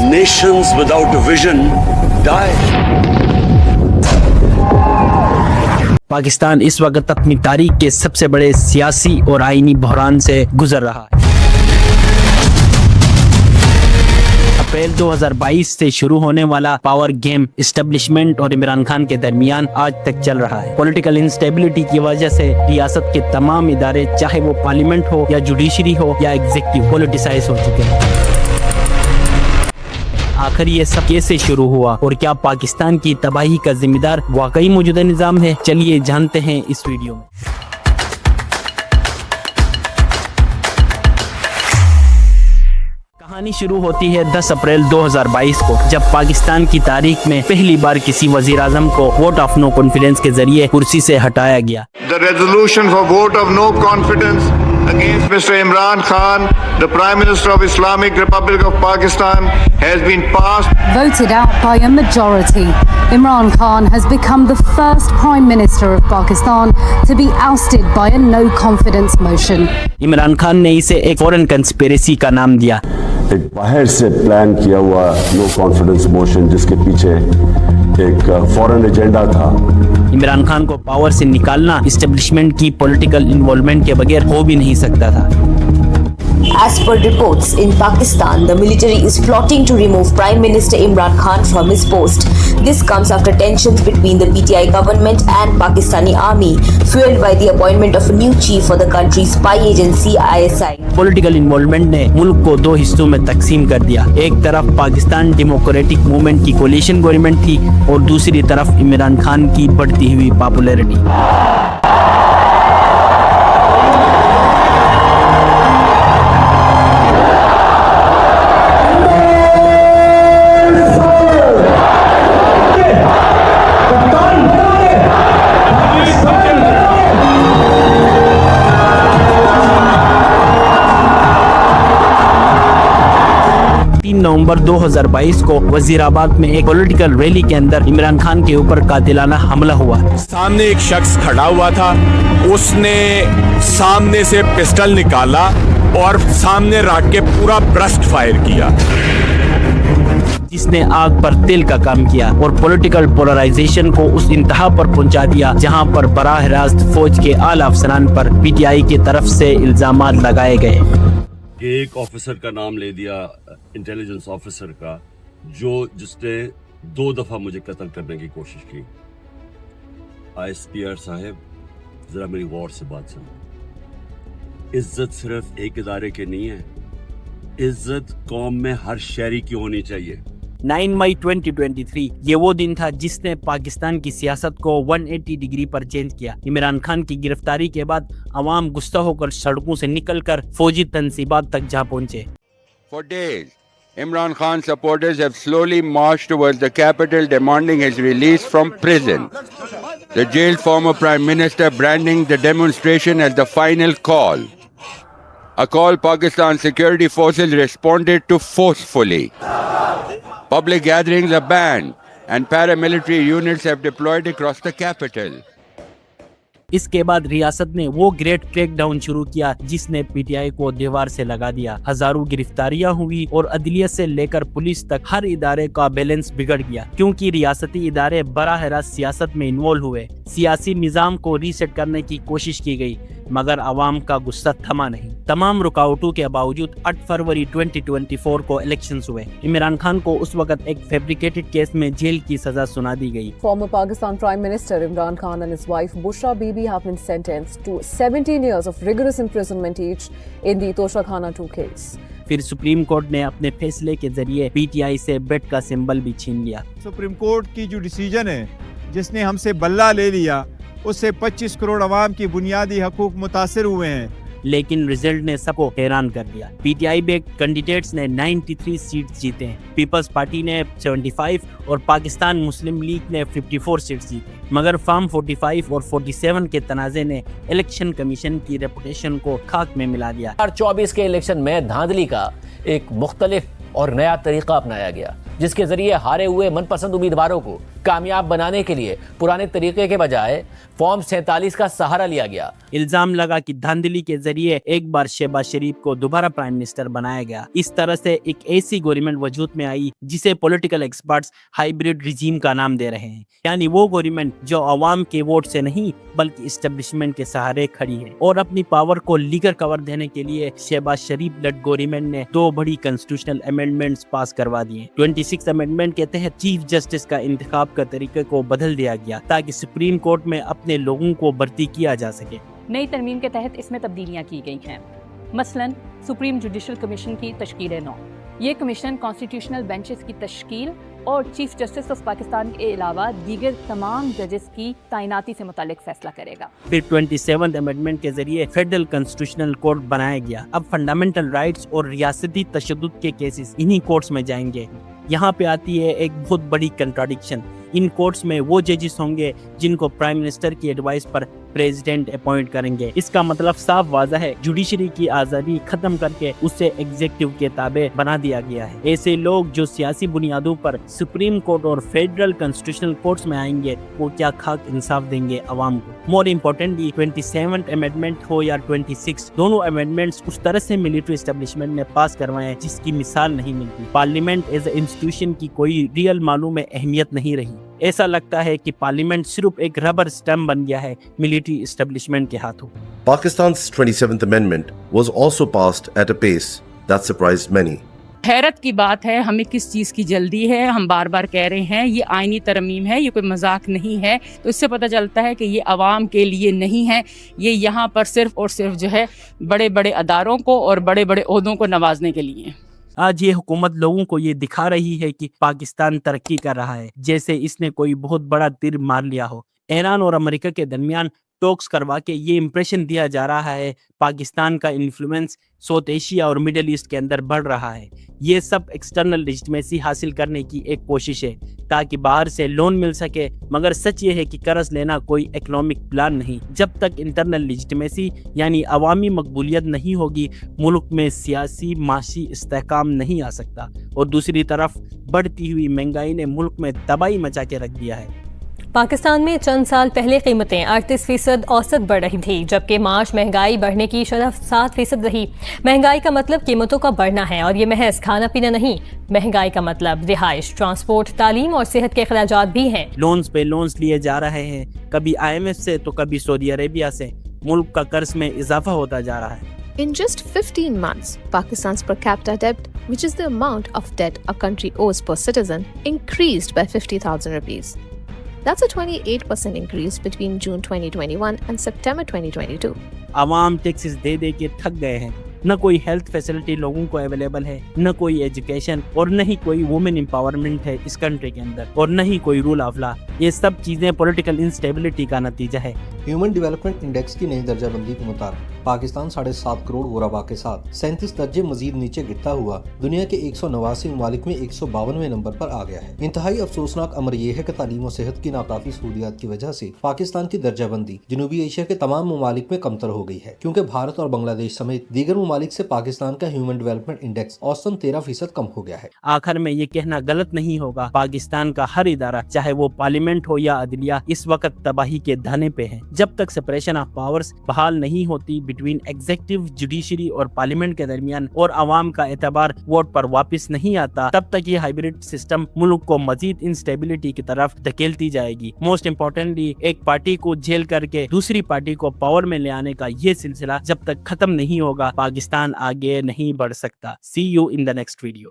Nations without a vision die. Pakistan इस वक्त अपनी तारीख के सबसे बड़े सियासी और आईनी बहरान से गुजर रहा है। अप्रैल 2022 से शुरू होने वाला पावर गेम एस्टेब्लिशमेंट और इमरान खान के दरमियान आज तक चल रहा है। पॉलिटिकल इंस्टेबिलिटी की वजह से रियासत के तमाम इदारे, चाहे वो पार्लियामेंट हो या जुडिशरी हो या एग्जीक्यूटिव, पॉलिटिसाइज हो चुके हैं। आखिर ये सब कैसे शुरू हुआ और क्या पाकिस्तान की तबाही का जिम्मेदार वाकई मौजूदा निज़ाम है? चलिए जानते हैं इस वीडियो में। कहानी शुरू होती है 10 अप्रैल 2022 को, जब पाकिस्तान की तारीख में पहली बार किसी वजीर आज़म को वोट ऑफ नो कॉन्फिडेंस के जरिए कुर्सी से हटाया गया। The resolution for vote of no confidence against Mr. Imran Khan, the Prime Minister of Islamic Republic of Pakistan, has been passed. Voted out by a majority, Imran Khan has become the first Prime Minister of Pakistan to be ousted by a no confidence motion. Imran Khan ने इसे एक foreign conspiracy का नाम दिया। एक बाहर से plan किया हुआ नो कॉन्फिडेंस मोशन जिसके पीछे एक फॉरेन एजेंडा था। इमरान खान को पावर से निकालना एस्टेब्लिशमेंट की पॉलिटिकल इन्वॉल्वमेंट के बगैर हो भी नहीं सकता था। As per reports, in Pakistan, the military is plotting to remove Prime Minister Imran Khan from his post. This comes after tensions between the PTI government and Pakistani army, fueled by the appointment of a new chief for the country's spy agency ISI. Political involvement ने मुल्क को दो हिस्सों में तकसीम कर दिया। एक तरफ पाकिस्तान डेमोक्रेटिक मूवमेंट की कोलिशन गवर्नमेंट थी और दूसरी तरफ इमरान खान की बढ़ती हुई पॉपुलैरिटी। नवंबर 2022 को वजीराबाद में एक पॉलिटिकल रैली के अंदर इमरान खान के ऊपर कातिलाना हमला हुआ। सामने एक शख्स खड़ा हुआ था, उसने सामने से पिस्टल निकाला और सामने रख के पूरा ब्रस्ट फायर किया, जिसने आग पर तेल का काम किया और पॉलिटिकल पोलराइजेशन को उस इंतहा पर पहुंचा दिया जहां पर बराह रास्त फौज के आला अफसरान पर पीटीआई की तरफ से इल्जामात लगाए गए। एक ऑफिसर का नाम ले दिया, इंटेलिजेंस ऑफिसर का, जिसने 2 दफा मुझे कत्ल करने की कोशिश की। ISPR साहब, जरा मेरी गौर से बात सुनो। इज्जत सिर्फ एक इदारे की नहीं है, इज्जत कौम में हर शहरी की होनी चाहिए। 9 मई 2023 ये वो दिन था जिसने पाकिस्तान की सियासत को 180 डिग्री पर चेंज किया। इमरान खान की गिरफ्तारी के बाद अवाम गुस्सा होकर सड़कों से निकलकर फौजी तंसीबात तक जा पहुंचे। For days, Imran Khan supporters have slowly marched towards the capital demanding his release from prison. The jailed former Prime Minister branding the demonstration as the final call. A call Pakistan security forces responded to forcefully. Public gatherings are banned and paramilitary units have deployed across the capital. इसके बाद रियासत ने वो great crackdown शुरू किया जिसने PTI को दीवार से लगा दिया। हजारों गिरफ्तारियां हुई और अदलियत से लेकर पुलिस तक हर इदारे का बैलेंस बिगड़ गया, क्योंकि रियासती इदारे बराह रास्त सियासत में इन्वॉल्व हुए। सियासी निजाम को रीसेट करने की कोशिश की गई, मगर अवाम का गुस्सा थमा नहीं। तमाम रुकावटों के बावजूद 8 फरवरी 2024 को इलेक्शंस हुए। इमरान खान को उस वक्त एक फैब्रिकेटेड केस में जेल की सजा सुना दी गई। Former Pakistan Prime Minister Imran Khan and his wife Bushra Bibi have been sentenced to 17 years of rigorous imprisonment each in the Tosha Khana 2 case. फिर सुप्रीम कोर्ट ने अपने फैसले के जरिए पीटीआई से बेट का सिंबल भी छीन लिया। सुप्रीम कोर्ट की जो डिसीजन है, जिसने हमसे बल्ला ले लिया, उससे 25 करोड़ अवाम की बुनियादी हकूक मुतासिर हुए हैं। लेकिन रिजल्ट ने सबको हैरान कर दिया। पीटीआई बेस्ड कैंडिडेट्स ने 93 सीट्स जीते हैं, पीपल्स पार्टी ने 75 और पाकिस्तान मुस्लिम लीग ने 54 सीट्स जीते। मगर फॉर्म 45 और 47 के तनाज़े ने इलेक्शन कमीशन की रेपुटेशन को खाक में मिला दिया। 2024 के इलेक्शन में धांधली का एक मुख्तलिफ और नया तरीका अपनाया गया, जिसके जरिए हारे हुए मनपसंद उम्मीदवारों को कामयाब बनाने के लिए पुराने तरीके के बजाय फॉर्म 47 का सहारा लिया गया। इल्जाम लगा कि धांधली के जरिए एक बार शहबाज शरीफ को दोबारा प्राइम मिनिस्टर बनाया गया। इस तरह से एक ऐसी गवर्नमेंट वजूद में आई जिसे पॉलिटिकल एक्सपर्ट्स हाइब्रिड रिजीम का नाम दे रहे हैं, यानी वो गवर्नमेंट जो अवाम के वोट से नहीं बल्कि एस्टेब्लिशमेंट के सहारे खड़ी है। और अपनी पावर को लीगर कवर देने के लिए शहबाज शरीफ लेड गवर्नमेंट ने 2 बड़ी कॉन्स्टिट्यूशनल अमेंडमेंट्स पास करवा दिए। 26 अमेंडमेंट के तहत चीफ जस्टिस का इंतखाब का तरीके को बदल दिया गया ताकि सुप्रीम कोर्ट में अपने लोगों को भर्ती किया जा सके। नई तरमीम के तहत इसमें तब्दीलियां की गई हैं। मसलन सुप्रीम जुडिशल कमीशन की तश्कील 9। ये कमीशन कॉन्स्टिट्यूशनल बेंचेस की तश्कील और चीफ जस्टिस ऑफ पाकिस्तान के अलावा दीगर तमाम जजेस की तैनाती से मुतालिक फैसला करेगा। फिर 27 अमेंडमेंट के जरिए फेडरल कॉन्स्टिट्यूशनल कोर्ट बनाया गया। अब फंडामेंटल राइट्स और रियासती तशद्दुद के केसेस इन्हीं कोर्ट्स में जाएंगे। यहाँ पे आती है एक बहुत बड़ी कंट्राडिक्शन। इन कोर्ट्स में वो जजेस होंगे जिनको प्राइम मिनिस्टर की एडवाइस पर प्रेसिडेंट अपॉइंट करेंगे। इसका मतलब साफ वाज़ा है, जुडिशरी की आज़ादी खत्म करके उसे एग्जीक्यूटिव के ताबे बना दिया गया है। ऐसे लोग जो सियासी बुनियादों पर सुप्रीम कोर्ट और फेडरल कॉन्स्टिट्यूशनल कोर्ट्स में आएंगे, वो क्या खाक इंसाफ देंगे अवाम को। मोर इम्पोर्टेंटली 27 अमेंडमेंट हो या 26, दोनों अमेंडमेंट्स उस तरह से मिलिट्री एस्टेब्लिशमेंट ने पास करवाए जिसकी मिसाल नहीं मिलती। पार्लियामेंट एज ए इंस्टीट्यूशन की कोई रियल मालूम अहमियत नहीं रही। ऐसा लगता है कि पार्लियामेंट सिर्फ एक रबर स्टैम्प बन गया है मिलिट्री एस्टेब्लिशमेंट के हाथों। Pakistan's 27th Amendment was also passed at a pace that surprised many. हैरत की बात है, हमें किस चीज़ की जल्दी है। हम बार बार कह रहे हैं ये आईनी तरमीम है, ये कोई मजाक नहीं है। तो इससे पता चलता है कि ये आवाम के लिए नहीं है, ये यहाँ पर सिर्फ और सिर्फ जो है बड़े बड़े अदारों को और बड़े बड़े ओहदों को नवाजने के लिए। आज ये हुकूमत लोगों को ये दिखा रही है कि पाकिस्तान तरक्की कर रहा है, जैसे इसने कोई बहुत बड़ा तीर मार लिया हो। ईरान और अमेरिका के दरमियान टॉक्स करवा के ये इम्प्रेशन दिया जा रहा है पाकिस्तान का इन्फ्लुएंस साउथ एशिया और मिडिल ईस्ट के अंदर बढ़ रहा है। ये सब एक्सटर्नल लेजिटिमेसी हासिल करने की एक कोशिश है ताकि बाहर से लोन मिल सके, मगर सच ये है कि कर्ज लेना कोई इकोनॉमिक प्लान नहीं। जब तक इंटरनल लेजिटिमेसी यानी अवामी मकबूलियत नहीं होगी, मुल्क में सियासी माशी इस्तेहकाम नहीं आ सकता। और दूसरी तरफ बढ़ती हुई महंगाई ने मुल्क में तबाही मचा के रख दिया है। पाकिस्तान में चंद साल पहले कीमतें 38% औसत बढ़ रही थी, जबकि मार्च महंगाई बढ़ने की शरह 7% रही। महंगाई का मतलब कीमतों का बढ़ना है, और ये महज खाना पीना नहीं, महंगाई का मतलब रिहाइश, ट्रांसपोर्ट, तालीम और सेहत के अखराजात भी हैं। लोन्स पे लोन्स लिए जा रहे हैं, कभी IMF से तो कभी सऊदी अरेबिया से। मुल्क का कर्ज में इजाफा होता जा रहा है। In just 15 months, Pakistan's per capita debt, which is the amount of debt a country owes per citizen, increased by 50,000 rupees. That's a 28% increase between June 2021 and September 2022. Awam taxes दे दे के थक गए हैं। न कोई हेल्थ फैसिलिटी लोगों को available है, न कोई एजुकेशन, और न ही कोई वुमेन एम्पावरमेंट है इस कंट्री के अंदर, और न ही कोई रूल ऑफ लॉ। ये सब चीजें पॉलिटिकल इंस्टेबिलिटी का नतीजा है। ह्यूमन डेवलपमेंट इंडेक्स की नई दर्जाबंदी के मुताबिक पाकिस्तान 7.5 करोड़ गुरबा के साथ 37 दर्जे मजीद नीचे गिरता हुआ दुनिया के 189 ममालिक में 152वें नंबर पर आ गया है। इंतहाई अफसोसनाक अमर यह है कि तालीम और सेहत की नाकाफी सहूलियात की वजह से पाकिस्तान की दर्जाबंदी जनूबी एशिया के तमाम ममालिक में कमतर हो गई है, क्योंकि भारत और बांग्लादेश समेत दीगर ममालिक से पाकिस्तान का ह्यूमन डेवलपमेंट इंडेक्स औसतन 13% कम हो गया है। आखिर में ये कहना गलत नहीं होगा, पाकिस्तान का हर इदारा, चाहे वो पार्लियामेंट हो या अदलिया, इस वक्त तबाही के धाने पे है। जब तक सेपरेशन ऑफ पावर्स बहाल नहीं होती बिटवीन एग्जीक्यूटिव, जुडिशरी और पार्लियामेंट के दरमियान, और आवाम का एतबार वोट पर वापस नहीं आता, तब तक ये हाइब्रिड सिस्टम मुल्क को मजीद इंस्टेबिलिटी की तरफ धकेलती जाएगी। मोस्ट इम्पोर्टेंटली, एक पार्टी को जेल करके दूसरी पार्टी को पावर में ले आने का ये सिलसिला जब तक खत्म नहीं होगा, पाकिस्तान आगे नहीं बढ़ सकता। See you in the next video.